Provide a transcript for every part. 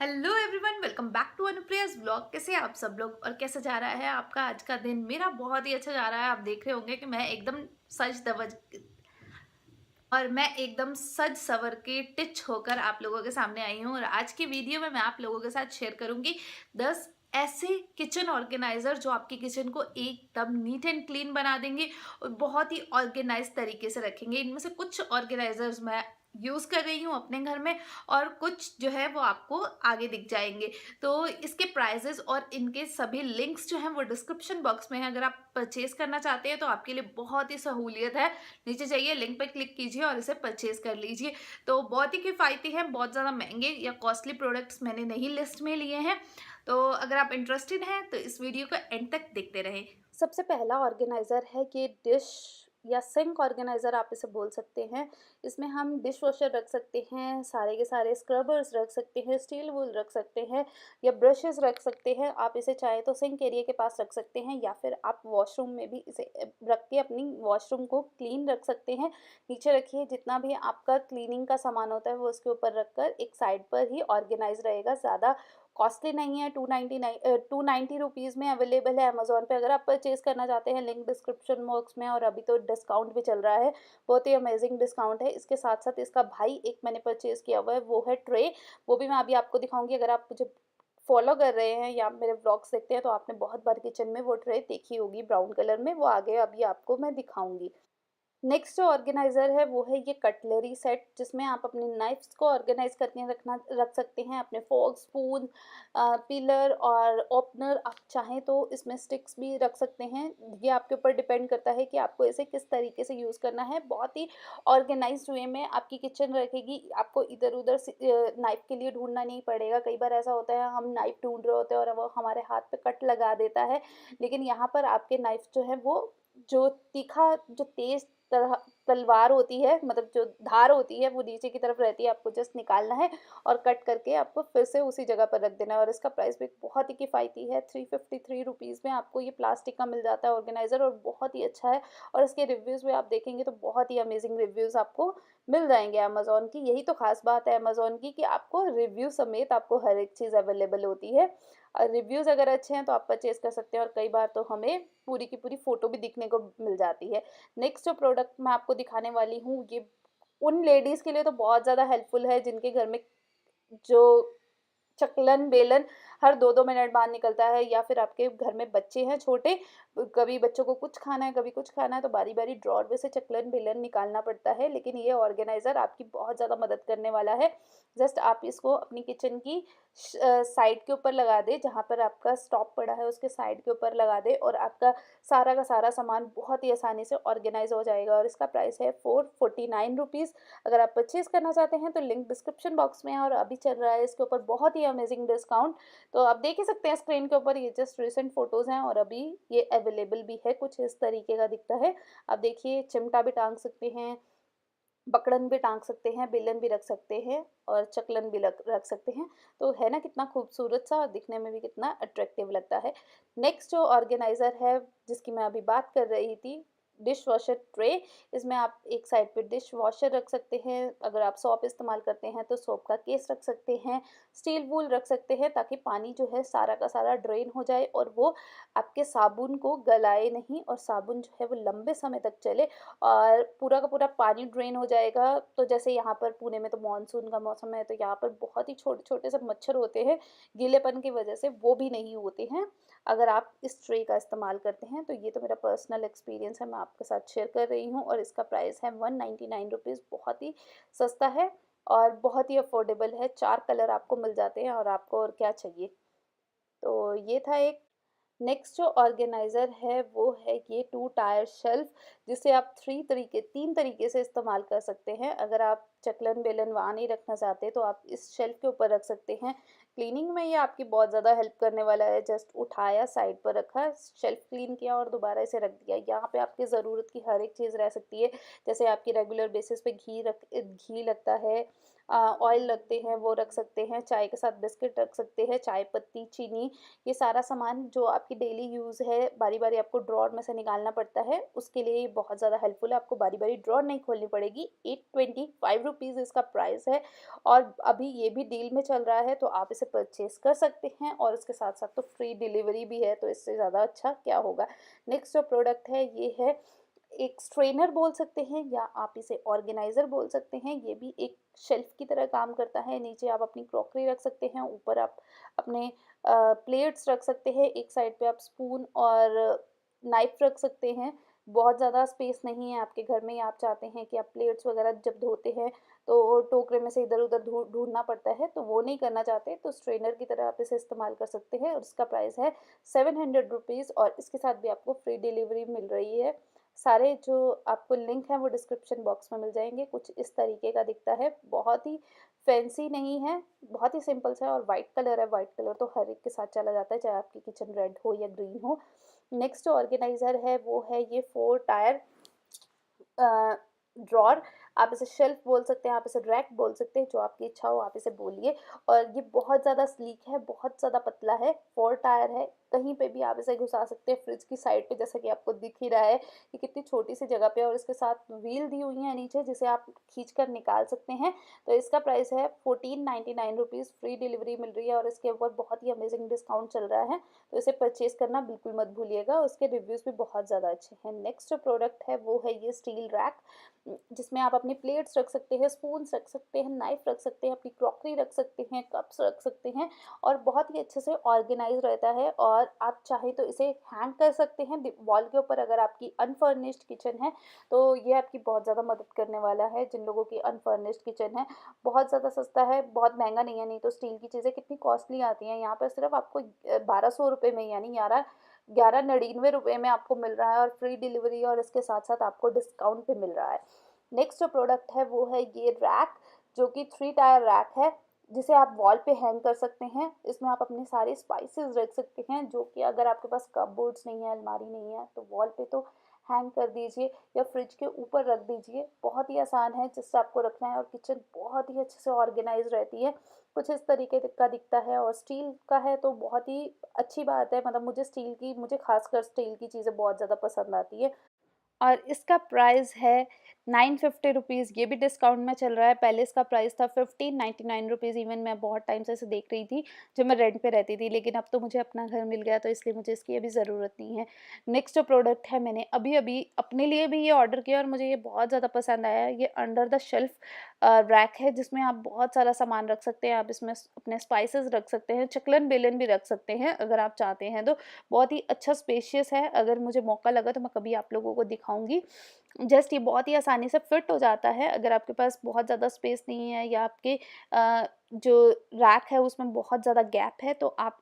Hello everyone, welcome back to Anupriya's vlog. कैसे हैं आप सब लोग और कैसे जा रहा है आपका आज का दिन? मेरा बहुत ही अच्छा जा रहा है। आप देख रहे होंगे कि मैं एकदम सज सवर के टिच होकर आप लोगों के सामने आई हूँ। और आज की वीडियो में मैं आप लोगों के साथ शेयर करूंगी 10 ऐसे किचन ऑर्गेनाइजर जो आपकी किचन को एकदम नीट एंड क्लीन बना देंगे और बहुत ही ऑर्गेनाइज तरीके से रखेंगे। इनमें से कुछ ऑर्गेनाइजर्स मैं यूज कर रही हूँ अपने घर में और कुछ जो है वो आपको आगे दिख जाएंगे। तो इसके प्राइजेस और इनके सभी लिंक्स जो हैं वो डिस्क्रिप्शन बॉक्स में है। अगर आप परचेज करना चाहते हैं तो आपके लिए बहुत ही सहूलियत है। नीचे जाइए, लिंक पे क्लिक कीजिए और इसे परचेज कर लीजिए। तो बहुत ही किफ़ायती है, बहुत ज़्यादा महंगे या कॉस्टली प्रोडक्ट्स मैंने नहीं लिस्ट में लिए हैं। तो अगर आप इंटरेस्टेड हैं तो इस वीडियो को एंड तक देखते रहें। सबसे पहला ऑर्गेनाइज़र है कि डिश या सिंक ऑर्गेनाइज़र आप इसे बोल सकते हैं। इसमें हम डिश वॉशर रख सकते हैं, सारे के सारे स्क्रबर्स रख सकते हैं, स्टील वूल रख सकते हैं या ब्रशेस रख सकते हैं। आप इसे चाहे तो सिंक एरिया के पास रख सकते हैं या फिर आप वॉशरूम में भी इसे रख के अपनी वॉशरूम को क्लीन रख सकते हैं। नीचे रखिए, जितना भी आपका क्लीनिंग का सामान होता है वो उसके ऊपर रखकर एक साइड पर ही ऑर्गेनाइज रहेगा। ज़्यादा कॉस्टली नहीं है, 290 रुपीज़ में अवेलेबल है अमेज़ॉन पे। अगर आप परचेज़ करना चाहते हैं, लिंक डिस्क्रिप्शन बॉक्स में। और अभी तो डिस्काउंट भी चल रहा है, बहुत ही अमेजिंग डिस्काउंट है। इसके साथ साथ इसका भाई एक मैंने परचेज़ किया हुआ है, वो है ट्रे। वो भी मैं अभी आपको दिखाऊंगी। अगर आप मुझे फॉलो कर रहे हैं या मेरे व्लॉग्स देखते हैं तो आपने बहुत बार किचन में वो ट्रे देखी होगी ब्राउन कलर में। वो आगे अभी आपको मैं दिखाऊंगी। नेक्स्ट जो ऑर्गेनाइज़र है वो है ये कटलरी सेट, जिसमें आप अपने नाइफ्स को ऑर्गेनाइज करके रख सकते हैं। अपने फोर्क, स्पून, पीलर और ओपनर आप चाहें तो इसमें स्टिक्स भी रख सकते हैं। ये आपके ऊपर डिपेंड करता है कि आपको इसे किस तरीके से यूज़ करना है। बहुत ही ऑर्गेनाइज्ड वे में आपकी किचन रहेगी। आपको इधर उधर नाइफ के लिए ढूंढना नहीं पड़ेगा। कई बार ऐसा होता है, हम नाइफ ढूंढ रहे होते हैं और वो हमारे हाथ पे कट लगा देता है। लेकिन यहाँ पर आपके नाइफ जो है वो जो तीखा, जो तेज तरह तलवार होती है, मतलब जो धार होती है वो नीचे की तरफ रहती है। आपको जस्ट निकालना है और कट करके आपको फिर से उसी जगह पर रख देना है। और इसका प्राइस भी बहुत ही किफ़ायती है, 353 रुपीज़ में आपको ये प्लास्टिक का मिल जाता है ऑर्गेनाइज़र, और बहुत ही अच्छा है। और इसके रिव्यूज़ भी आप देखेंगे तो बहुत ही अमेजिंग रिव्यूज़ आपको मिल जाएंगे अमेज़ॉन की। यही तो खास बात है अमेज़ॉन की कि आपको रिव्यू समेत आपको हर एक चीज़ अवेलेबल होती है। और रिव्यूज़ अगर अच्छे हैं तो आप परचेज कर सकते हैं, और कई बार तो हमें पूरी की पूरी फ़ोटो भी दिखने को मिल जाती है। नेक्स्ट जो प्रोडक्ट मैं आपको दिखाने वाली हूँ, ये उन लेडीज़ के लिए तो बहुत ज़्यादा हेल्पफुल है जिनके घर में जो चकलन बेलन हर 2-2 मिनट बाद निकलता है, या फिर आपके घर में बच्चे हैं छोटे, कभी बच्चों को कुछ खाना है, कभी कुछ खाना है, तो बारी-बारी ड्रॉअर में से चकलन बेलन निकालना पड़ता है। लेकिन ये ऑर्गेनाइज़र आपकी बहुत ज़्यादा मदद करने वाला है। जस्ट आप इसको अपनी किचन की साइड के ऊपर लगा दें, जहाँ पर आपका स्टॉप पड़ा है उसके साइड के ऊपर लगा दें, और आपका सारा का सारा सामान बहुत ही आसानी से ऑर्गेनाइज़ हो जाएगा। और इसका प्राइस है 449 रुपीज़। अगर आप परचेज़ करना चाहते हैं तो लिंक डिस्क्रिप्शन बॉक्स में है, और अभी चल रहा है इसके ऊपर बहुत ही अमेजिंग डिस्काउंट। तो आप देख ही सकते हैं स्क्रीन के ऊपर, ये जस्ट रिसेंट फोटोज़ हैं और अभी ये अवेलेबल भी है। कुछ इस तरीके का दिखता है। आप देखिए, चिमटा भी टांग सकते हैं, पकड़न भी टांग सकते हैं, बेलन भी रख सकते हैं और चकलन भी रख सकते हैं। तो है ना कितना खूबसूरत सा, और दिखने में भी कितना अट्रैक्टिव लगता है। नेक्स्ट जो ऑर्गेनाइज़र है जिसकी मैं अभी बात कर रही थी, डिश वॉशर ट्रे। इसमें आप एक साइड पे डिश वॉशर रख सकते हैं। अगर आप सोप इस्तेमाल करते हैं तो सोप का केस रख सकते हैं। स्टील वूल रख सकते हैं ताकि पानी जो है सारा का सारा ड्रेन हो जाए और वो आपके साबुन को गलाए नहीं, और साबुन जो है वो लंबे समय तक चले और पूरा का पूरा पानी ड्रेन हो जाएगा। तो जैसे यहाँ पर पुणे में तो मानसून का मौसम है, तो यहाँ पर बहुत ही छोटे-छोटे से मच्छर होते हैं, गीलेपन की वजह से वो भी नहीं होते हैं अगर आप इस ट्रे का इस्तेमाल करते हैं। तो ये तो मेरा पर्सनल एक्सपीरियंस है, मैं आपके साथ शेयर कर रही हूँ। और इसका प्राइस है 199 रुपीज़, बहुत ही सस्ता है और बहुत ही अफोर्डेबल है। 4 कलर आपको मिल जाते हैं और आपको और क्या चाहिए। तो ये था एक। नेक्स्ट जो ऑर्गेनाइज़र है वो है ये 2 टायर शेल्फ, जिसे आप 3 तरीके से इस्तेमाल कर सकते हैं। अगर आप चकलन बेलन वहाँ नहीं रखना चाहते तो आप इस शेल्फ के ऊपर रख सकते हैं। क्लीनिंग में ये आपकी बहुत ज़्यादा हेल्प करने वाला है। जस्ट उठाया, साइड पर रखा, शेल्फ क्लीन किया और दोबारा इसे रख दिया। यहाँ पे आपकी ज़रूरत की हर एक चीज़ रह सकती है। जैसे आपकी रेगुलर बेसिस पे घी लगता है, ऑयल रखते हैं वो रख सकते हैं, चाय के साथ बिस्किट रख सकते हैं, चाय पत्ती, चीनी, ये सारा सामान जो आपकी डेली यूज़ है बारी बारी आपको ड्रॉर में से निकालना पड़ता है, उसके लिए ये बहुत ज़्यादा हेल्पफुल है। आपको बारी बारी ड्रॉर नहीं खोलनी पड़ेगी। 825 इसका प्राइस है और अभी ये भी डील में चल रहा है, तो आप इसे परचेज कर सकते हैं और इसके साथ साथ तो फ्री डिलीवरी भी है, तो इससे ज़्यादा अच्छा क्या होगा। नेक्स्ट जो प्रोडक्ट है ये है एक स्ट्रेनर बोल सकते हैं या आप इसे ऑर्गेनाइज़र बोल सकते हैं। ये भी एक शेल्फ की तरह काम करता है। नीचे आप अपनी क्रॉकरी रख सकते हैं, ऊपर आप अपने प्लेट्स रख सकते हैं, एक साइड पे आप स्पून और नाइफ़ रख सकते हैं। बहुत ज़्यादा स्पेस नहीं है आपके घर में या आप चाहते हैं कि आप प्लेट्स वगैरह जब धोते हैं तो टोकरे में से इधर-उधर ढूँढना पड़ता है, तो वो नहीं करना चाहते तो स्ट्रेनर की तरह आप इसे इस्तेमाल कर सकते हैं और इसका प्राइस है 700 रुपीज़ और इसके साथ भी आपको फ्री डिलीवरी मिल रही है। सारे जो आपको लिंक हैं वो डिस्क्रिप्शन बॉक्स में मिल जाएंगे। कुछ इस तरीके का दिखता है, बहुत ही फैंसी नहीं है, बहुत ही सिंपल सा है और वाइट कलर है। वाइट कलर तो हर एक के साथ चला जाता है, चाहे आपकी किचन रेड हो या ग्रीन हो। नेक्स्ट जो ऑर्गेनाइज़र है वो है ये 4 टायर ड्रॉर। आप इसे शेल्फ बोल सकते हैं, आप इसे रैक बोल सकते हैं, जो आपकी इच्छा हो आप इसे बोलिए। और ये बहुत ज़्यादा स्लीक है, बहुत ज़्यादा पतला है, 4 टायर है, कहीं पे भी आप इसे घुसा सकते हैं। फ्रिज की साइड पे जैसा कि आपको दिख ही रहा है कि कितनी छोटी सी जगह पे, और इसके साथ व्हील दी हुई है नीचे जिसे आप खींच कर निकाल सकते हैं। तो इसका प्राइस है 1499 रुपीज़, फ्री डिलीवरी मिल रही है और इसके ऊपर बहुत ही अमेजिंग डिस्काउंट चल रहा है, तो इसे परचेज करना बिल्कुल मत भूलिएगा। उसके रिव्यूज़ भी बहुत ज़्यादा अच्छे हैं। नेक्स्ट जो प्रोडक्ट है वो है ये स्टील रैक, जिसमें आप अपनी प्लेट्स रख सकते हैं, स्पून्स रख सकते हैं, नाइफ रख सकते हैं, अपनी क्रॉकरी रख सकते हैं, कप्स रख सकते हैं और बहुत ही अच्छे से ऑर्गेनाइज रहता है। और आप चाहे तो इसे हैंग कर सकते हैं वॉल के ऊपर। अगर आपकी अनफर्निश्ड किचन है तो ये आपकी बहुत ज़्यादा मदद करने वाला है। जिन लोगों की अनफर्निश्ड किचन है, बहुत ज़्यादा सस्ता है, बहुत महंगा नहीं है। नहीं तो स्टील की चीज़ें कितनी कॉस्टली आती हैं, यहाँ पर सिर्फ आपको 1200 रुपये में, यानी 1199 रुपये में आपको मिल रहा है और फ्री डिलीवरी, और इसके साथ साथ आपको डिस्काउंट भी मिल रहा है। नेक्स्ट जो प्रोडक्ट है वो है ये रैक, जो कि 3 टायर रैक है, जिसे आप वॉल पे हैंग कर सकते हैं। इसमें आप अपने सारे स्पाइसेस रख सकते हैं, जो कि अगर आपके पास कपबोर्ड्स नहीं है, अलमारी नहीं है, तो वॉल पे तो हैंग कर दीजिए या फ्रिज के ऊपर रख दीजिए। बहुत ही आसान है जिससे आपको रखना है और किचन बहुत ही अच्छे से ऑर्गेनाइज रहती है। कुछ इस तरीके का दिखता है और स्टील का है तो बहुत ही अच्छी बात है। मतलब मुझे खासकर स्टील की चीज़ें बहुत ज़्यादा पसंद आती है। और इसका प्राइस है 950 रुपीज़, ये भी डिस्काउंट में चल रहा है। पहले इसका प्राइस था 1599 रुपीज़। इवन मैं बहुत टाइम से इसे देख रही थी जब मैं रेंट पे रहती थी, लेकिन अब तो मुझे अपना घर मिल गया, तो इसलिए मुझे इसकी अभी ज़रूरत नहीं है। नेक्स्ट जो प्रोडक्ट है, मैंने अभी अभी अपने लिए भी ये ऑर्डर किया और मुझे ये बहुत ज़्यादा पसंद आया है। ये अंडर द शेल्फ रैक है, जिसमें आप बहुत सारा सामान रख सकते हैं। आप इसमें अपने स्पाइसेस रख सकते हैं, चकलन बेलन भी रख सकते हैं अगर आप चाहते हैं तो। बहुत ही अच्छा स्पेशियस है। अगर मुझे मौका लगा तो मैं कभी आप लोगों को दिखाऊंगी। जस्ट ये बहुत ही आसानी से फिट हो जाता है। अगर आपके पास बहुत ज़्यादा स्पेस नहीं है या आपके जो रैक है उसमें बहुत ज़्यादा गैप है, तो आप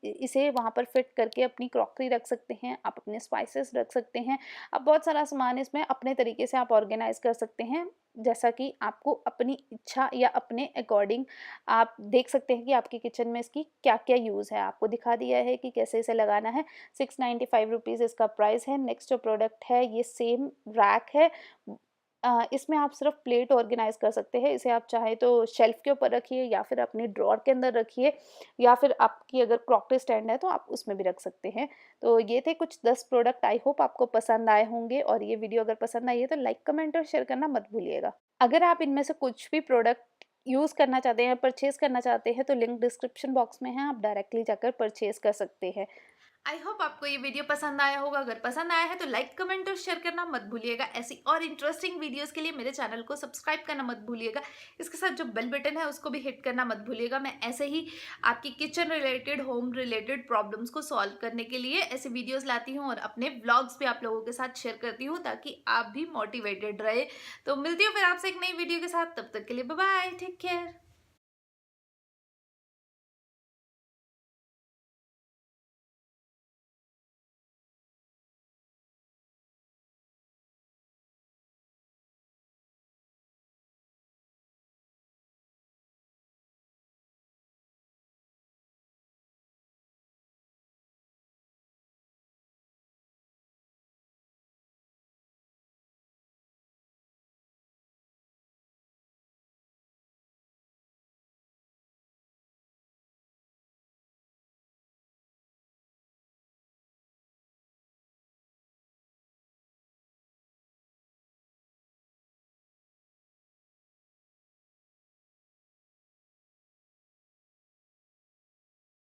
इसे वहाँ पर फिट करके अपनी क्रॉकरी रख सकते हैं, आप अपने स्पाइसेस रख सकते हैं। आप बहुत सारा सामान इसमें अपने तरीके से आप ऑर्गेनाइज कर सकते हैं, जैसा कि आपको अपनी इच्छा या अपने अकॉर्डिंग आप देख सकते हैं कि आपकी किचन में इसकी क्या क्या यूज़ है। आपको दिखा दिया है कि कैसे इसे लगाना है। 695 रुपीज़ इसका प्राइस है। नेक्स्ट जो प्रोडक्ट है ये सेम रैक है। इसमें आप सिर्फ प्लेट ऑर्गेनाइज कर सकते हैं। इसे आप चाहे तो शेल्फ के ऊपर रखिए या फिर अपनी ड्रॉर के अंदर रखिए, या फिर आपकी अगर क्रॉकरी स्टैंड है तो आप उसमें भी रख सकते हैं। तो ये थे कुछ 10 प्रोडक्ट, आई होप आपको पसंद आए होंगे। और ये वीडियो अगर पसंद आई है तो लाइक कमेंट और शेयर करना मत भूलिएगा। अगर आप इनमें से कुछ भी प्रोडक्ट यूज़ करना चाहते हैं, परचेज करना चाहते हैं, तो लिंक डिस्क्रिप्शन बॉक्स में है, आप डायरेक्टली जाकर परचेज कर सकते हैं। आई होप आपको ये वीडियो पसंद आया होगा। अगर पसंद आया है तो लाइक कमेंट और शेयर करना मत भूलिएगा। ऐसी और इंटरेस्टिंग वीडियोस के लिए मेरे चैनल को सब्सक्राइब करना मत भूलिएगा। इसके साथ जो बेल बटन है उसको भी हिट करना मत भूलिएगा। मैं ऐसे ही आपकी kitchen related, home related problems को सॉल्व करने के लिए ऐसे वीडियोस लाती हूँ और अपने व्लॉग्स भी आप लोगों के साथ शेयर करती हूँ, ताकि आप भी मोटिवेटेड रहे। तो मिलती हूँ फिर आपसे एक नई वीडियो के साथ। तब तक के लिए बाय बाय, टेक केयर।